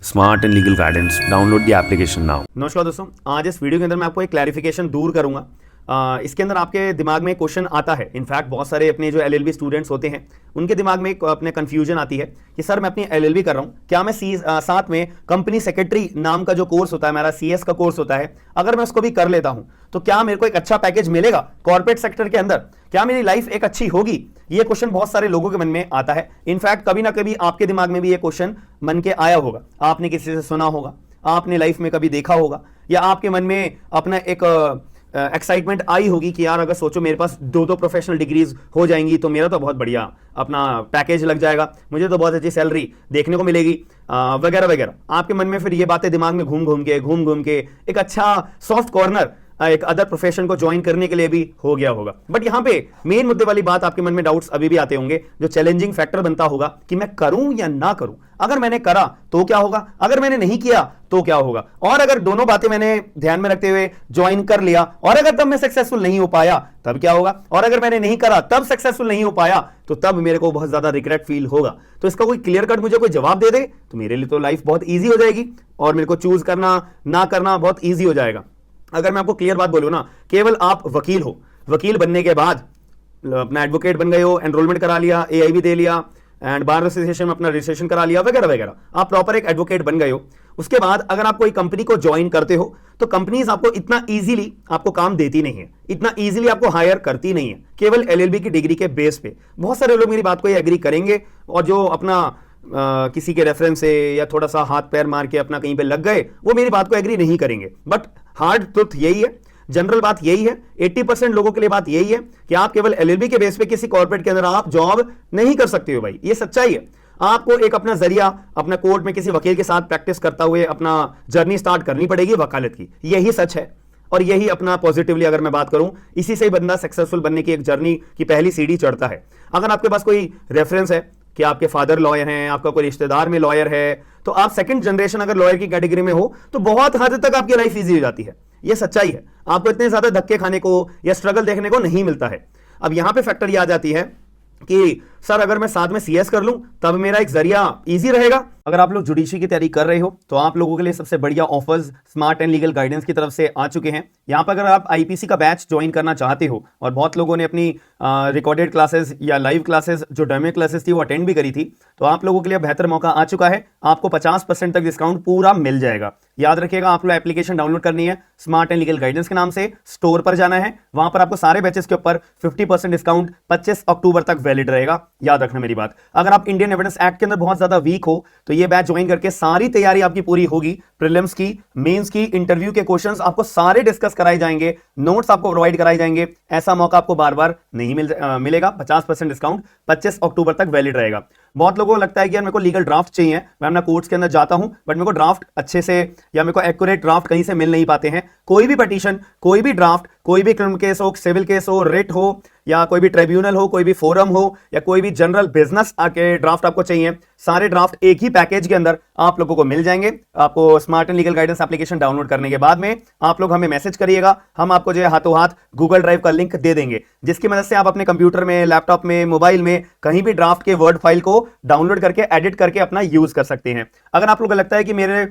Smart and legal guidance, download the application now. नमस्कार दोस्तों, आज इस वीडियो के अंदर मैं आपको एक क्लैरिफिकेशन दूर करूंगा। इसके अंदर आपके दिमाग में एक क्वेश्चन आता है। इनफैक्ट बहुत सारे अपने जो एलएलबी स्टूडेंट्स होते हैं उनके दिमाग में एक अपने कंफ्यूजन आती है कि सर मैं अपनी एलएलबी कर रहा हूं, क्या मैं साथ में कंपनी सेक्रेटरी नाम का जो कोर्स होता है, मेरा सीएस का कोर्स होता है, अगर मैं उसको भी कर लेता हूं तो क्या मेरे को एक अच्छा पैकेज मिलेगा कॉर्पोरेट सेक्टर के अंदर? क्या मेरी लाइफ एक अच्छी होगी? ये क्वेश्चन बहुत सारे लोगों के मन में आता है। इनफैक्ट कभी ना कभी आपके दिमाग में भी ये क्वेश्चन मन के आया होगा, आपने किसी से सुना होगा, आपने लाइफ में कभी देखा होगा, या आपके मन में अपना एक एक्साइटमेंट आई होगी कि यार अगर सोचो मेरे पास दो प्रोफेशनल डिग्रीज हो जाएंगी तो मेरा तो बहुत बढ़िया अपना पैकेज लग जाएगा, मुझे तो बहुत अच्छी सैलरी देखने को मिलेगी, वगैरह वगैरह। आपके मन में फिर ये बातें दिमाग में घूम घूम के एक अच्छा सॉफ्ट कॉर्नर एक अदर प्रोफेशन को ज्वाइन करने के लिए भी हो गया होगा। बट यहां पे मेन मुद्दे वाली बात, आपके मन में डाउट्स अभी भी आते होंगे, जो चैलेंजिंग फैक्टर बनता होगा कि मैं करूं या ना करूं। अगर मैंने करा तो क्या होगा, अगर मैंने नहीं किया तो क्या होगा, और अगर दोनों बातें मैंने ध्यान में रखते हुए ज्वाइन कर लिया और अगर तब मैं सक्सेसफुल नहीं हो पाया तब क्या होगा, और अगर मैंने नहीं करा तब सक्सेसफुल नहीं हो पाया तो तब मेरे को बहुत ज्यादा रिग्रेट फील होगा। तो इसका कोई क्लियर कट मुझे कोई जवाब दे दे तो मेरे लिए तो लाइफ बहुत ईजी हो जाएगी और मेरे को चूज करना ना करना बहुत ईजी हो जाएगा। अगर मैं आपको क्लियर बात बोलूं ना, केवल आप वकील हो, वकील बनने के बाद अपना एडवोकेट बन गए हो, एनरोलमेंट करा लिया, एआईबी दे लिया एंड बार एसोसिएशन में अपना रजिस्ट्रेशन करा लिया, वगैरह वगैरह, आप प्रॉपर एक एडवोकेट बन गए हो। उसके बाद अगर आप कोई कंपनी को ज्वाइन करते हो तो कंपनीज आपको इतना इजीली आपको काम देती नहीं है, इतना इजीली आपको हायर करती नहीं है, केवल एलएलबी की डिग्री के बेस पे। बहुत सारे लोग मेरी बात को ये एग्री करेंगे और जो अपना किसी के रेफरेंस से या थोड़ा सा हाथ पैर मार के अपना कहीं पे लग गए वो मेरी बात को एग्री नहीं करेंगे। बट हार्ड ट्रुथ यही है, जनरल बात यही है, 80% लोगों के लिए बात यही है कि आप केवल एलएलबी के बेस पे किसी कॉर्पोरेट के अंदर आप जॉब नहीं कर सकते हो। भाई ये सच्चाई है। आपको एक अपना जरिया अपना कोर्ट में किसी वकील के साथ प्रैक्टिस करता हुए अपना जर्नी स्टार्ट करनी पड़ेगी वकालत की। यही सच है और यही अपना पॉजिटिवली अगर मैं बात करूं, इसी से ही बंदा सक्सेसफुल बनने की एक जर्नी की पहली सीढ़ी चढ़ता है। अगर आपके पास कोई रेफरेंस है कि आपके फादर लॉयर हैं, आपका कोई रिश्तेदार में लॉयर है, तो आप सेकंड जनरेशन अगर लॉयर की कैटेगरी में हो तो बहुत हद तक आपकी लाइफ इजी हो जाती है। यह सच्चाई है। आपको इतने ज्यादा धक्के खाने को या स्ट्रगल देखने को नहीं मिलता है। अब यहां पे फैक्टर ये आ जाती है कि सर अगर मैं साथ में सीएस कर लूं तब मेरा एक जरिया इजी रहेगा। अगर आप लोग जुडिशरी की तैयारी कर रहे हो तो आप लोगों के लिए सबसे बढ़िया offers smart and legal guidance की तरफ से आ चुके हैं। यहां पर अगर आप आईपीसी का बैच ज्वाइन करना चाहते हो, और बहुत लोगों ने अपनी रिकॉर्डेड क्लासेस या लाइव क्लासेस जो डेमो क्लासेस थी वो अटेंड भी करी थी, तो आप लोगों के लिए बेहतर मौका आ चुका है। आपको 50% तक डिस्काउंट पूरा मिल जाएगा। याद रखिएगा, आप लोग एप्लीकेशन डाउनलोड करनी है, स्मार्ट एंड लीगल गाइडेंस के नाम से स्टोर पर जाना है, वहां पर आपको सारे बैचेस के ऊपर 50% डिस्काउंट 25 अक्टूबर तक वैलिड रहेगा। याद रखना मेरी बात। अगर आप इंडियन एविडेंस एक्ट के अंदर बहुत ज्यादा वीक हो तो ये बैच ज्वाइन करके सारी तैयारी आपकी पूरी होगी। प्रीलिम्स की, मेंस की, इंटरव्यू के क्वेश्चंस आपको सारे डिस्कस कराए जाएंगे, नोट्स आपको प्रोवाइड कराए जाएंगे। ऐसा मौका आपको बार बार नहीं मिलेगा। 50% डिस्काउंट 25 अक्टूबर तक वैलिड रहेगा। बहुत लोगों को लगता है कि यार मेरे को लीगल ड्राफ्ट चाहिए, मैं अपना कोर्ट्स के अंदर जाता हूं बट मेरे को ड्राफ्ट अच्छे से या मेरे को एक्यूरेट ड्राफ्ट कहीं से मिल नहीं पाते हैं। कोई भी पिटीशन, कोई भी ड्राफ्ट, कोई भी क्रिमिनल केस हो, सिविल केस हो, रिट हो, या कोई भी ट्रिब्यूनल हो, कोई भी फोरम हो, या कोई भी जनरल बिजनेस के ड्राफ्ट आपको चाहिए, सारे ड्राफ्ट एक ही पैकेज के अंदर आप लोगों को मिल जाएंगे। आपको smart and legal guidance application download करने के बाद में आप लोग हमें मैसेज करिएगा, हम आपको जो है हाथों हाथ गूगल ड्राइव का लिंक दे देंगे, जिसकी मदद से आप अपने कंप्यूटर में, लैपटॉप में, मोबाइल में कहीं भी ड्राफ्ट के वर्ड फाइल को डाउनलोड करके एडिट करके अपना यूज कर सकते हैं। अगर आप लोगों को लगता है कि मेरे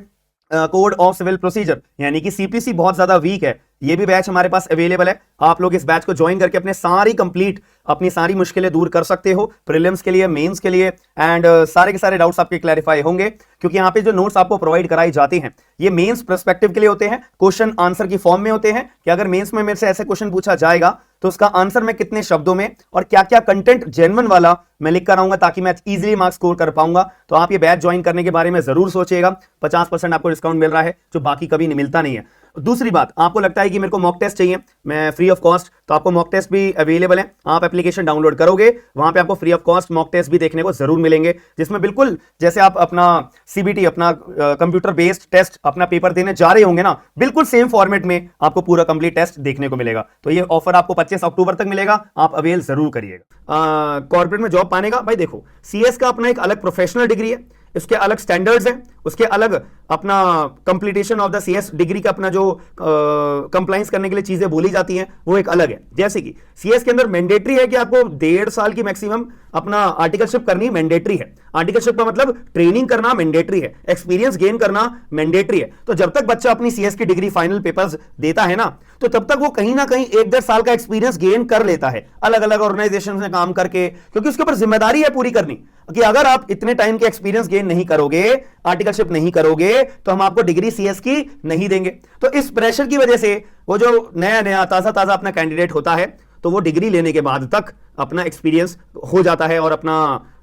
कोड ऑफ सिविल प्रोसीजर यानी कि सीपीसी बहुत ज्यादा वीक है, ये भी बैच हमारे पास अवेलेबल है। आप लोग इस बैच को ज्वाइन करके अपनी सारी मुश्किलें दूर कर सकते हो, प्रीलिम्स के लिए, मेंस के लिए, एंड सारे के सारे डाउट्स आपके क्लैरिफाई होंगे। क्योंकि यहाँ पे जो नोट्स आपको प्रोवाइड कराए जाते हैं ये मेंस पर्सपेक्टिव के लिए होते हैं, क्वेश्चन आंसर की फॉर्म में होते हैं कि अगर मेंस में मेरे से ऐसे क्वेश्चन पूछा जाएगा तो उसका आंसर मैं कितने शब्दों में और क्या क्या कंटेंट जेन्युइन वाला मैं लिख कर आऊंगा ताकि मैं इजीली मार्क्स स्कोर कर पाऊंगा। तो आप ये बैच ज्वाइन करने के बारे में जरूर सोचिएगा। 50% आपको डिस्काउंट मिल रहा है जो बाकी कभी नहीं मिलता नहीं है। दूसरी बात, आपको लगता है कि मेरे को मॉक टेस्ट चाहिए, मैं फ्री ऑफ कॉस्ट, तो आपको मॉक टेस्ट भी अवेलेबल है। आप एप्लीकेशन डाउनलोड करोगे, वहां पे आपको free of cost mock test भी देखने को जरूर मिलेंगे, जिसमें बिल्कुल जैसे आप अपना सीबीटी, अपना कंप्यूटर बेस्ड टेस्ट अपना पेपर देने जा रहे होंगे ना, बिल्कुल सेम फॉर्मेट में आपको पूरा कंप्लीट टेस्ट देखने को मिलेगा। तो ये ऑफर आपको 25 अक्टूबर तक मिलेगा, आप अवेल जरूर करिएगा। कॉर्पोरेट में जॉब पाने का, भाई देखो, सीएस का अपना एक अलग प्रोफेशनल डिग्री है, उसके अलग स्टैंडर्ड्स हैं, उसके अलग अपना completion of the CS degree का अपना जो कंप्लाइंस करने के लिए चीजें बोली जाती हैं वो एक अलग है। जैसे कि सीएस के अंदर मैंडेटरी है कि आपको 1.5 साल की मैक्सिमम अपना आर्टिकलशिप करनी मैंडेटरी है। आर्टिकलशिप का मतलब ट्रेनिंग करना मैंडेटरी है, एक्सपीरियंस गेन करना मैंडेटरी है। तो जब तक बच्चा अपनी सीएस की डिग्री फाइनल पेपर्स देता है ना, तो तब तक वो कहीं ना कहीं 1.5 साल का एक्सपीरियंस गेन कर लेता है अलग अलग ऑर्गेनाइजेशन में काम करके, क्योंकि उसके ऊपर जिम्मेदारी है पूरी करनी कि अगर आप इतने टाइम के एक्सपीरियंस गेन नहीं करोगे, आर्टिकलशिप नहीं करोगे, तो हम आपको डिग्री सीएस की नहीं देंगे। तो इस प्रेशर की वजह से वो जो नया नया ताजा ताजा अपना कैंडिडेट होता है, तो वो डिग्री लेने के बाद तक अपना एक्सपीरियंस हो जाता है और अपना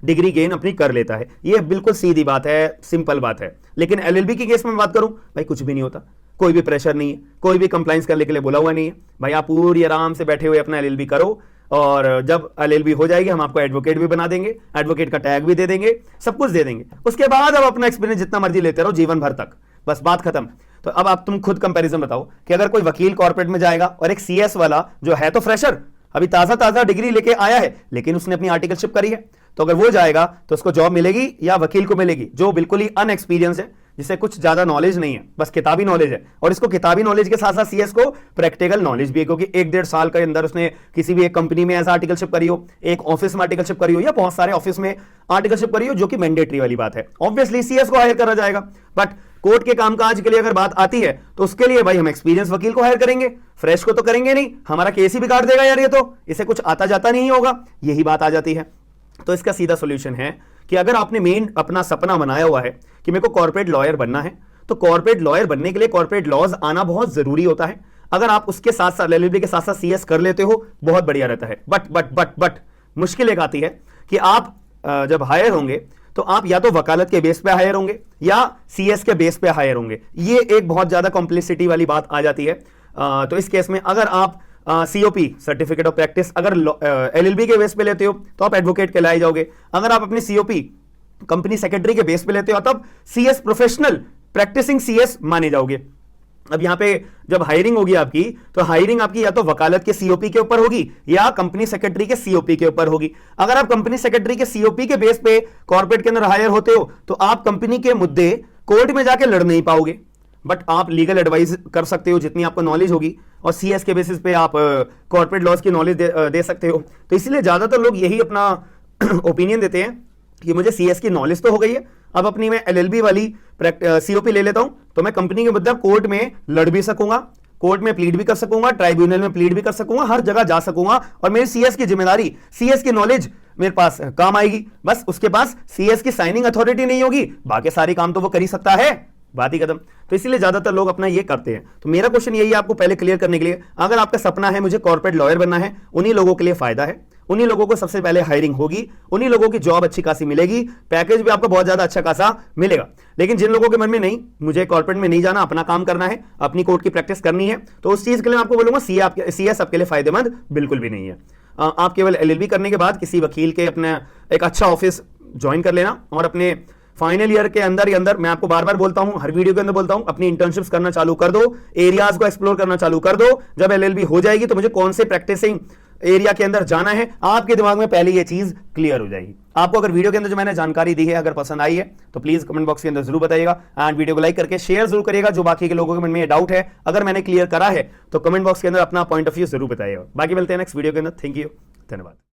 डिग्री गेन अपनी कर लेता है। ये बिल्कुल सीधी बात है, सिंपल बात है। लेकिन एलएलबी की केस में बात करूं, भाई कुछ भी नहीं होता, कोई भी प्रेशर नहीं है, कोई भी कंप्लाइंस करने के लिए बोला हुआ नहीं है। भाई आप पूरी आराम से बैठे हुए अपना एलएलबी करो, और जब एलएलबी हो जाएगी हम आपको एडवोकेट भी बना देंगे, एडवोकेट का टैग भी दे देंगे, सब कुछ दे देंगे। उसके बाद अब अपना एक्सपीरियंस जितना मर्जी लेते रहो जीवन भर तक, बस बात खत्म। तो अब आप तुम खुद कंपैरिजन बताओ कि अगर कोई वकील कॉर्पोरेट में जाएगा और एक सीएस वाला जो है तो फ्रेशर, अभी ताजा ताजा डिग्री लेके आया है, लेकिन उसने अपनी आर्टिकलशिप करी है, तो अगर वो जाएगा तो उसको जॉब मिलेगी या वकील को मिलेगी जो बिल्कुल ही अनएक्सपीरियंस है, जिसे कुछ ज्यादा नॉलेज नहीं है, बस किताबी नॉलेज है। और इसको किताबी नॉलेज के साथ साथ सीएस को प्रैक्टिकल नॉलेज भी है, क्योंकि 1.5 साल के अंदर उसने किसी भी एक कंपनी में ऐसा आर्टिकलशिप करी हो, एक ऑफिस में आर्टिकलशिप करी हो, या बहुत सारे ऑफिस में आर्टिकलशिप करी हो, जो कि मैंडेटरी वाली बात है। ऑब्वियसली सीएस को हायर करा जाएगा। बट कोर्ट के कामकाज के लिए अगर बात आती है तो उसके लिए भाई हम एक्सपीरियंस वकील को हायर करेंगे, फ्रेश को तो करेंगे नहीं। हमारा केस ही बिगाड़ देगा यार, ये तो इसे कुछ आता जाता नहीं होगा, यही बात आ जाती है। तो इसका सीधा सोल्यूशन है कि अगर आपने मेन अपना सपना बनाया हुआ है कि मेरे को कॉर्पोरेट लॉयर बनना है, तो कॉर्पोरेट लॉयर बनने के लिए कॉर्पोरेट लॉज आना बहुत जरूरी होता है। अगर आप उसके साथ साथ एलएलबी के साथ साथ सीएस कर लेते हो, बहुत बढ़िया रहता है। बट मुश्किल एक आती है कि आप जब हायर होंगे तो आप या तो वकालत के बेस पे हायर होंगे या सीएस के बेस पे हायर होंगे। ये एक बहुत ज्यादा कॉम्प्लेक्सिटी वाली बात आ जाती है। तो इस केस में अगर आप सीओपी सर्टिफिकेट ऑफ प्रैक्टिस अगर एलएलबी के बेस पे लेते हो तो आप एडवोकेट कहलाए जाओगे। अगर आप अपनी सीओपी कंपनी सेक्रेटरी के बेस पे लेते हो तब सीएस प्रोफेशनल प्रैक्टिसिंग सीएस माने जाओगे। अब यहां पे जब हायरिंग होगी आपकी, तो हायरिंग आपकी या तो वकालत के सीओपी के ऊपर होगी या कंपनी सेक्रेटरी के सीओपी के ऊपर होगी। अगर आप कंपनी सेक्रेटरी के सीओपी के बेस पे कॉर्पोरेट के अंदर हायर होते हो तो आप कंपनी के मुद्दे कोर्ट में जाके लड़ नहीं पाओगे, बट आप लीगल एडवाइस कर सकते हो जितनी आपको नॉलेज होगी, और सीएस के बेसिस पे आप कॉर्पोरेट लॉज की नॉलेज दे सकते हो। तो इसलिए ज्यादातर लोग यही अपना ओपिनियन देते हैं कि मुझे सीएस की नॉलेज तो हो गई है, अब अपनी मैं एलएलबी वाली सीओपी ले लेता हूं तो मैं कंपनी के मुद्दा कोर्ट में लड़ भी सकूंगा, कोर्ट में प्लीड भी कर सकूंगा, ट्राइब्यूनल में प्लीड भी कर सकूंगा, हर जगह जा सकूंगा, और मेरी सीएस की जिम्मेदारी, सीएस की नॉलेज मेरे पास काम आएगी। बस उसके पास सीएस की साइनिंग अथॉरिटी नहीं होगी, बाकी सारे काम तो वो कर ही सकता है, बात ही खत्म। तो इसीलिए ज्यादातर लोग अपना ये करते हैं। तो मेरा क्वेश्चन यही है आपको पहले क्लियर करने के लिए, अगर आपका सपना है मुझे कॉर्पोरेट लॉयर बनना है, उन्हीं लोगों के लिए फायदा है, उन्हीं लोगों को सबसे पहले हायरिंग होगी, उन्हीं लोगों की जॉब अच्छी खासी मिलेगी, पैकेज भी आपको बहुत ज्यादा अच्छा खासा मिलेगा। लेकिन जिन लोगों के मन में नहीं, मुझे कॉर्पोरेट में नहीं जाना, अपना काम करना है, अपनी कोर्ट की प्रैक्टिस करनी है, तो उस चीज के लिए मैं आपको बोलूंगा सीएस आपके लिए फायदेमंद बिल्कुल भी नहीं है। आप केवल एलएलबी करने के बाद किसी वकील के अपने एक अच्छा ऑफिस ज्वाइन कर लेना, और अपने फाइनल ईयर के अंदर ही अंदर, मैं आपको बार बार बोलता हूं, हर वीडियो के अंदर बोलता हूं, अपनी इंटर्नशिप्स करना चालू कर दो, एरियाज को एक्सप्लोर करना चालू कर दो। जब एलएलबी हो जाएगी तो मुझे कौन से प्रैक्टिसिंग एरिया के अंदर जाना है, आपके दिमाग में पहले ये चीज क्लियर हो जाएगी। आपको अगर वीडियो के अंदर जो मैंने जानकारी दी है अगर पसंद आई है तो प्लीज कमेंट बॉक्स के अंदर जरूर बताइएगा, एंड वीडियो को लाइक करके शेयर जरूर करिएगा। जो बाकी के लोगों के मन में ये डाउट है, अगर मैंने क्लियर करा है तो कमेंट बॉक्स के अंदर अपना पॉइंट ऑफ व्यू जरूर बताइएगा। बाकी मिलते हैं नेक्स्ट वीडियो के अंदर। थैंक यू, धन्यवाद।